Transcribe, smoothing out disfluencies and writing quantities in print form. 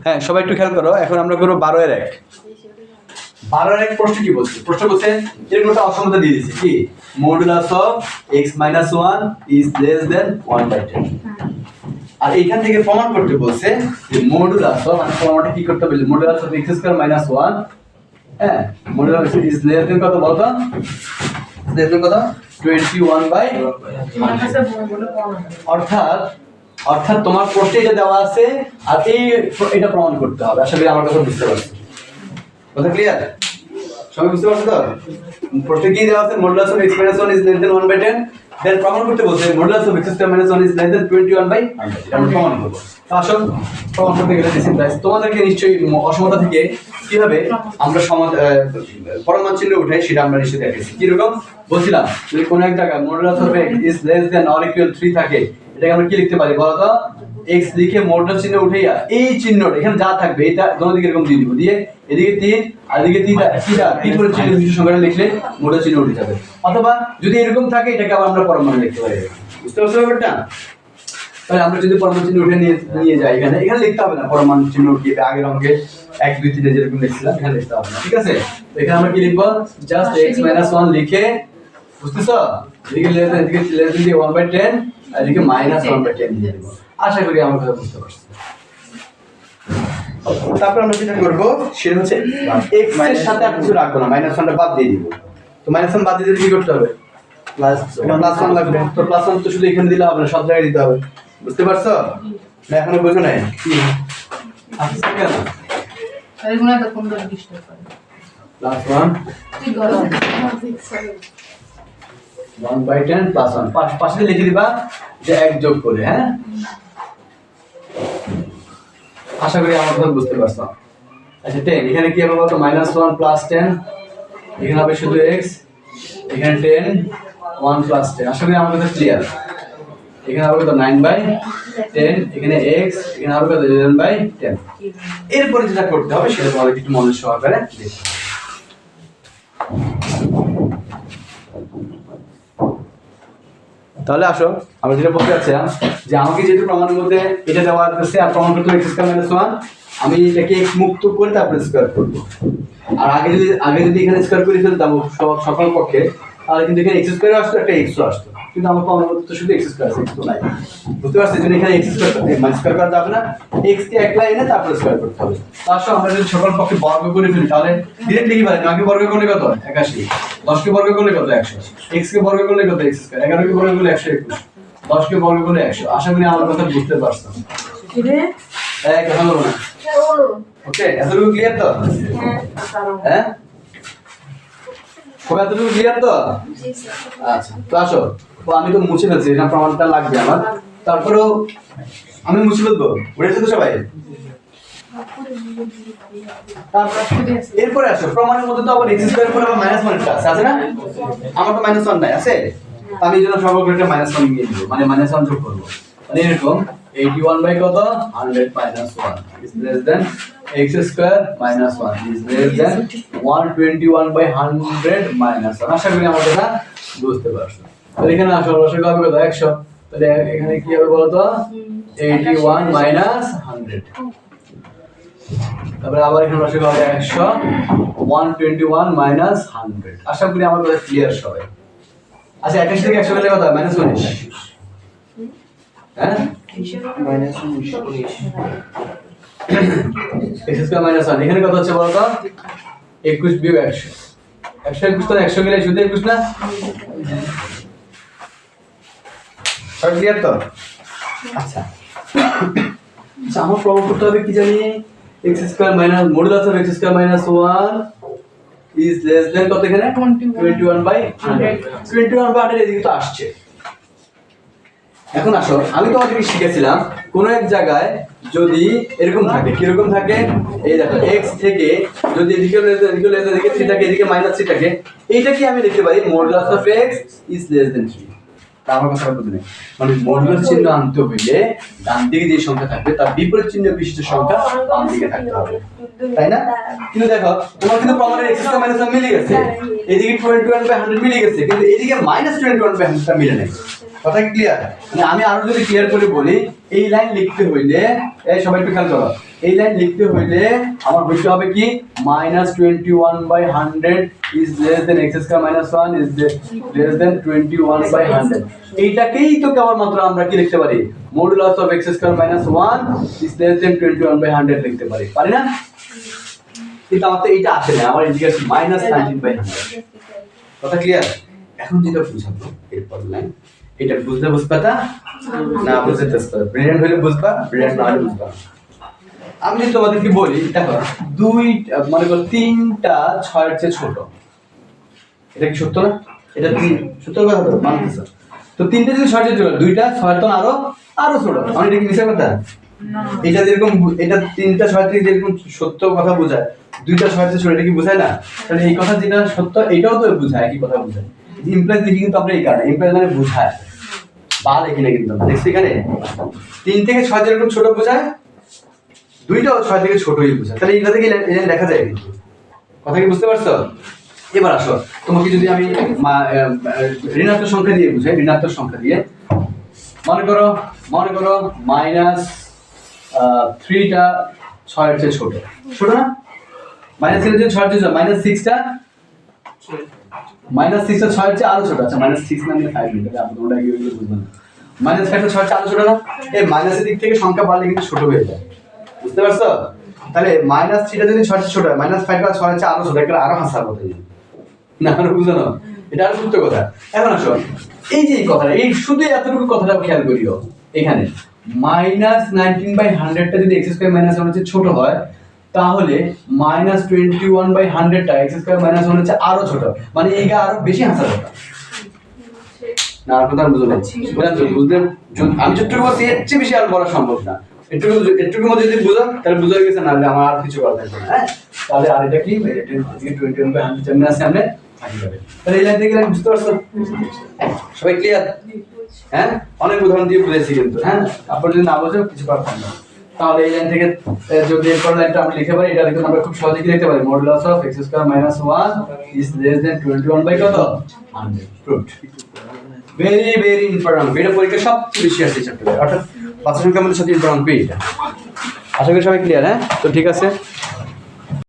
হ্যাঁ, সবাই একটু খেয়াল করো। এখন আমরা করবো 12 এর 1। 12 এর 1 প্রশ্ন কি বলছে? প্রশ্ন বলছে এরকম একটা অসমতা দিয়ে দিয়েছে কি, modulus of x - 1 is less than 1/10। আর এইখান থেকে প্রমাণ করতে বলছে যে মডুলাস অফ, মানে প্রমাণটা কি করতে বলছে, মডুলাস অফ x² - 1, হ্যাঁ, মডুলাস ইজ লেস দেন কত বলতো? লেস দেন কত? 21/100। অর্থাৎ তোমার প্রশ্নে এটা দেওয়া আছে আর এটা প্রমাণ করতে হবে। আশা করি আমার কথা বুঝতে পারছো। কথা ক্লিয়ার? সবাই বুঝতে পারছো তো? প্রশ্নে কি দেওয়া আছে? Modulus of x - 1 is less than 1/10। দেন প্রমাণ করতে বলছে modulus of x² - 1 is less than 21/100। এটা আমরা প্রমাণ করব। তো আসল প্রমাণ করতে গেলে ডিসিপ্লাইজ তোমাদেরকে নিশ্চয়ই অসমতা থেকে কিভাবে আমরা পরমান চিহ্ন উঠাই সেটা আমরা নিশ্চয়ই দেখেছি। কি রকম বলছিলাম, যদি কোনো এক জায়গায় modulus of x is less than or equal 3 থাকে, এটাকে আমরা কি লিখতে পারি বলো তো? x লিখে মডুলাস চিহ্ন উঠাইয়া এই চিহ্নটা এখানে যা থাকবে এটা দোনো দিকে এরকম দিয়ে দিব, দিয়ে এদিকে 3 আর এদিকে 3 করে চিহ্ন বিশেষ সংখ্যাটা লিখলে মডুলাস চিহ্ন উঠে যাবে। অথবা যদি এরকম থাকে এটাকে আবার আমরা পরমান লিখতে পারি। বুঝতে পারছো ব্যাপারটা? তাহলে আমরা যদি পরমান চিহ্ন উঠে নিয়ে যাই, এখানে লিখতে হবে না পরমান চিহ্ন উঠিয়ে আগের অঙ্কে 1 2 3 যেরকম লিখছিলাম এখানে লিখতে হবে না। ঠিক আছে? তো এখানে আমরা কি লিখব? জাস্ট x - 1 লিখে, বুঝতেছো, এদিকে লেস দেন 1/10 আর এদিকে -1/10 দিয়ে দেব। আশা করি আমার কথা বুঝতে পারছো। তারপর আমরা যেটা করব সেটা হচ্ছে x এর সাথে আর কিছু রাখবো না, -1টা বাদ দিয়ে দিব। তো -1 বাদ দিয়ে দিলে কি করতে হবে? +1 লাগবে। তো +1 তো শুধু এখানে দিলে হবে না, সব জায়গায় দিতে হবে। বুঝতে পারছো না? এখনো বুঝো নাই কি আছে কেন? এগুলো তো কোন ধরনের ডিস্টার্ব করে? +1 কি করো? 1/10 +1 পাশে লিখে দিবা যে 1 যোগ করে। হ্যাঁ, আশা করি আমার কথা বুঝতে পারছো। আচ্ছা 10 এখানে কি হবে বলতো? -1 + 10, এখানে হবে শুধু x, এখানে 10 1 + 10। আশা করি আমার কথা ক্লিয়ার। এখানে হবে কত? 9/10, এখানে x, এখানে হবে কত? 11/10। এরপরে যেটা করতে হবে সেটা তোমাদের একটু মনোযোগ সহকারে দেখো। তাহলে আসো আমরা যেটা বলতে চাচ্ছিলাম যে আমাকে যেহেতু প্রমাণের মধ্যে এটা দেওয়া আছে আর প্রমাণ করতে x² - 1, আমি এটাকে x মুক্ত করে তারপরে স্কয়ার করব। আর আগে যদি এখানে স্কয়ার করে ফেলতাম সকল পক্ষে, তাহলে কিন্তু এখানে x² আসতো, একটা x আসতো, কিন্তু আমার প্রমাণের মধ্যে তো শুধু x² আছে, x তো নাই। বুঝতে পারছেন? যদি এখানে x² স্কয়ার করা যাবে না, x কে একলা এনে তারপরে স্কয়ার করতে হবে। তাহলে আমরা যদি সকল পক্ষে বর্গ করে ফেলি তাহলে ডিরেক্টলি কি পারি? 9 কে বর্গ করলে কত? 81, 10 কে বর্গ করলে কত? 100, x কে বর্গ করলে কত? x², 11 কে বর্গ করলে 121, 10 কে বর্গ করলে 100। আশা করি আমার কথা বুঝতে পারছো। কথা বলো না। ওকে, এতটুকু ক্লিয়ার তো? হ্যাঁ, সবাই এতটুকু ক্লিয়ার তো? আচ্ছা, তো আসো। তো আমি তো মুছে ফেলছি, এটা প্রমাণটা লাগবে আমার। তারপরেও আমি মুছে ফেলবো, বুঝেছো তো সবাই? এরপরে আসো, প্রমাণের মধ্যে তো আবার x² পরে আবার -1 আছে না? আমার তো -1 নাই, আছে? আমি যেন সর্বগ্র একটা -1 নিয়ে দিব, মানে -1 যোগ করব। মানে এরকম 81 বাই কত? 100 - 1 is less than x² - 1 is less than 121/100 - 1। আশা করি আমার কথা বুঝতে পারছো। তাহলে এখানে আসল রসক হবে কত? 100। তাহলে এখানে কি হবে বলো তো? 81 - 100। তারপরে আবার এখানে রসক হবে 100, 121 - 100। আশা করি আমার কথা ক্লিয়ার সবাই। আচ্ছা 81 থেকে 100 গেলে কত হয়? -19। হ্যাঁ, -19 x² - 1 এখানে কত হচ্ছে বলো তো? 21 - 100। 121 তো 100 গেলে শুধু 21 না? সব ক্লিয়ার তো? আচ্ছা, আমার প্রমাণ করতে হবে কি জানি? Modulus of x² - 1 is less than কত? এখানে 21/100। 21/100 এদিকে তো আসছে। এখন আসো, আমি তোমাদেরকে শিখেছিলাম কোন এক জায়গায় যদি এরকম থাকে, কি রকম থাকে? এই দেখো, x থেকে যদি এদিকে 3 থাকে, এদিকে -3 থাকে, এইটা কি আমি লিখতে পারি modulus of x is less than 3। আমার কথা বুঝলেন? মানে মডুলাস চিহ্ন আনতে হইলে ডান দিকে যে সংখ্যা থাকবে তার বিপরীত চিহ্ন বিশিষ্ট সংখ্যা বাম দিকে থাকতে হবে, তাই না? কিন্তু দেখো তোমার কিন্তু প্রমাণের x² - 1 মিলে গেছে, এদিকে 21/100 মিলে গেছে, কিন্তু এদিকে -21/100 মিলে নাই। কথা কি ক্লিয়ার? মানে আমি আরো যদি ক্লিয়ার করে বলি, এই লাইন লিখতে হইলে, এই সবাই একটু খেয়াল করো, এই লাইন লিখতে হইলে আমার বলতে হবে কি -21/100 is less than x square minus 1 is less than 21/100। এইটাকেই তো কেবলমাত্র আমরা কি লিখতে পারি, modulus of x square minus 1 is less than 21/100 লিখতে পারি, পারি না? কিন্তু আমার তো এইটা আসে না, আমার এদিকে আছে -19/100। কথা ক্লিয়ার? এখন যেটা বুঝাবো এরপর লাইন, এটা বুঝতে পাতা না বুঝতে পাতা, ব্রিলিয়ান্ট হলে বুঝবা, ব্রিলিয়ান্ট না হলে বুঝবা। আমি যদি তোমাদেরকে বলি, দেখো দুই মনে করো 3টা 6 এর চেয়ে ছোট, এটা কি সত্য না? এটা কি সত্য কথা তো মানতেছ? তো 3টা যদি 6 এর চেয়ে ছোট, 2টা 6 তো আরো ছোট, মানে এটা কি মিথ্যা কথা? এটা যেরকম, এটা 3টা 6 থেকে যেরকম সত্য কথা বোঝায়, 2টা 6 এর চেয়ে ছোট, এটা কি বোঝায় না? তাহলে এই কথা যেটা সত্য এটাও তো বোঝায়, কি কথা বোঝায়? ইমপ্লাইজ লিখি কিন্তু আমরা এই কারণে, ইমপ্লাইজ মানে বোঝায়, বা লিখি না কিন্তু দেখছি এখানে 3 থেকে 6 যেরকম ছোট বোঝায়, 2টাও 6 থেকে ছোটই বোঝায়। তাহলে এইটা থেকে এই লেখা যায় কিন্তু, কথা কি বুঝতে পারছো? এবার আসো, তোমাকে যদি আমি ঋণাত্মক সংখ্যা দিয়ে বুঝাই, ঋণাত্মক সংখ্যা দিয়ে মনে করো -3টা 6 এর চেয়ে ছোট, ছোট না? -3 এর চেয়ে 6 এর চেয়ে ছোট, -6টা 6 এর চেয়ে আরো ছোট। আচ্ছা -6 না নিয়ে 5 মিনিট, আপনি তোমরা কি বুঝবেন না? -5টা 6 এর চেয়ে আরো ছোট না? এই মাইনাসের দিক থেকে সংখ্যা বাড়লে কিন্তু ছোট হয়ে যায়, বুঝতে পারছো? তাহলে -3টা যদি 6 এর চেয়ে ছোট হয়, -5টা 6 এর চেয়ে আরো ছোট, এটা আরো হাসার কথা না, বুঝো না? এটা আরো সত্য কথা। এখন আসো, এই যে এই কথাটা, এই শুধু এতটুকু কথাটা খেয়াল করিও, এখানে -19/100টা যদি x স্কয়ার মাইনাস 1 এর চেয়ে ছোট হয়, তাহলে -21/100টা x স্কয়ার মাইনাস 1 এর চেয়ে আরো ছোট, মানে এইটা আরো বেশি হাসার কথা না। আর কথা বুঝো না, বুঝলেন? আমি যতটুকু বলছি এর চেয়ে বেশি আর বলা সম্ভব না। একটুকুর মধ্যে যদি বুঝো তাহলে বুঝে গেছে, না হলে আমার আর কিছু করা থাকবে না। হ্যাঁ, তাহলে আর এটা কি 21/100 যেমন আছে আমরা থাকি যাবে। তাহলে এই লাইন থেকে লাইন বুঝতে পারছো সবাই? ক্লিয়ার? হ্যাঁ, অনেক উদাহরণ দিয়ে বুঝাইছি কিন্তু। হ্যাঁ, আপনি যদি না বোঝো কিছু করার থাকবে না। তাহলে এই লাইন থেকে যদি এরপর লাইনটা আমরা লিখতে পারি, এটা দেখুন আমরা খুব সহজে কি লিখতে পারি, modulus of x square minus 1 is less than 21/100 proved. Very important, এটা পরীক্ষা সবচেয়ে বেশি আসে চ্যাপ্টারে, অর্থাৎ 5 সংখ্যার মধ্যে সবচেয়ে ইম্পর্টেন্ট পেজ এটা। আশা করি সবাই ক্লিয়ার। হ্যাঁ, তো ঠিক আছে।